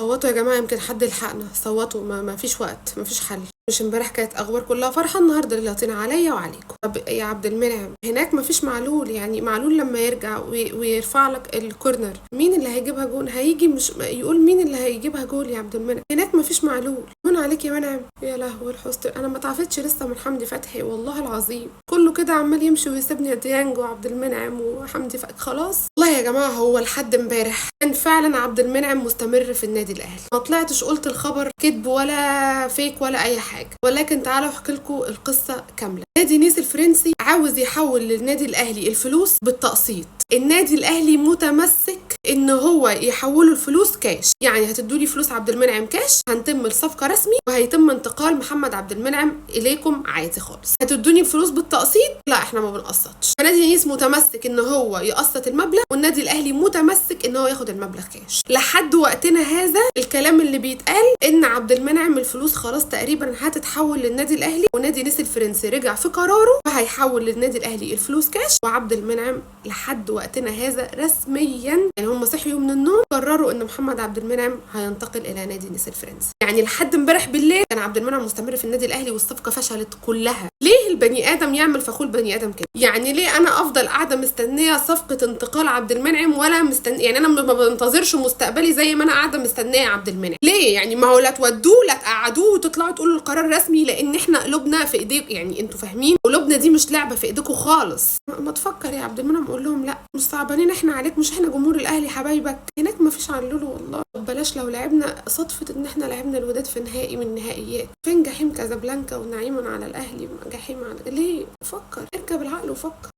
صوتوا يا جماعه يمكن حد يلحقنا، صوتوا، ما فيش وقت، ما فيش حل. مش امبارح كانت اخبار كلها فرحه، النهارده اللي عليا وعليكم. طب يا عبد المنعم هناك ما فيش معلول، يعني معلول لما يرجع ويرفع لك الكورنر مين اللي هيجيبها جون؟ هيجي مش يقول مين اللي هيجيبها جول يا عبد المنعم؟ هناك ما فيش معلول. هون عليك يا منعم. يا لهوي الحسن، انا ما اتعافتش لسه من حمدي فتحي والله العظيم، كله كده عمال يمشي ويسيبني ديانج وعبد المنعم وحمدي فتحي. خلاص والله يا جماعه، هو لحد امبارح كان فعلا عبد المنعم مستمر في النادي الاهلي، ما طلعتش قلت الخبر كذب ولا فيك ولا اي حاجه، ولكن تعالوا احكي لكم القصه كامله. نادي نيس الفرنسي عاوز يحول للنادي الاهلي الفلوس بالتقسيط، النادي الاهلي متمسك ان هو يحولوا الفلوس كاش، يعني هتدولي فلوس عبد المنعم كاش، هنتم الصفقه رسمي وهيتم انتقال محمد عبد المنعم اليكم عادي خالص. هتدوني الفلوس بالتقسيط؟ لا احنا ما بنقسطش. نادي نيس متمسك ان هو يقسط المبلغ، والنادي الاهلي متمسك ان هو ياخد المبلغ كاش. لحد وقتنا هذا الكلام اللي بيتقال ان عبد المنعم الفلوس خلاص تقريبا هتتحول للنادي الاهلي، ونادي نيس الفرنسي رجع في قراره فهيحول للنادي الاهلي الفلوس كاش، وعبد المنعم لحد وقتنا هذا رسميا يعني هم صحيوا من النوم قرروا ان محمد عبد المنعم هينتقل الى نادي نيس الفرنسي. يعني لحد امبارح بالليل كان عبد المنعم مستمر في النادي الاهلي والصفقه فشلت كلها. ليه البني ادم يعمل فخول بني ادم كده؟ يعني ليه انا افضل قاعده مستنيه صفقه انتقال عبد المنعم ولا يعني انا ما بنتظرش مستقبلي زي ما انا قاعده مستنيه عبد المنعم؟ ليه يعني؟ ما هو لا تودوه لا تقعدوه وتطلعوا تقولوا القرار رسمي، لان احنا قلوبنا في ايديكم، يعني انتوا فاهمين، قلوبنا دي مش لعبه في ايديكم خالص. ما تفكر يا عبد المنعم قول لهم لا مش صعبانين احنا عليك، مش احنا جمهور الاهلي حبايبك، هناك ما فيش علولو والله. بلاش لو لعبنا صدفه ان احنا لعبنا الوداد في نهائي من النهائيات، فين جحيم كازابلانكا ونعيم على الاهلي، جحيم على ليه؟ فكر، اركب العقل وفكر.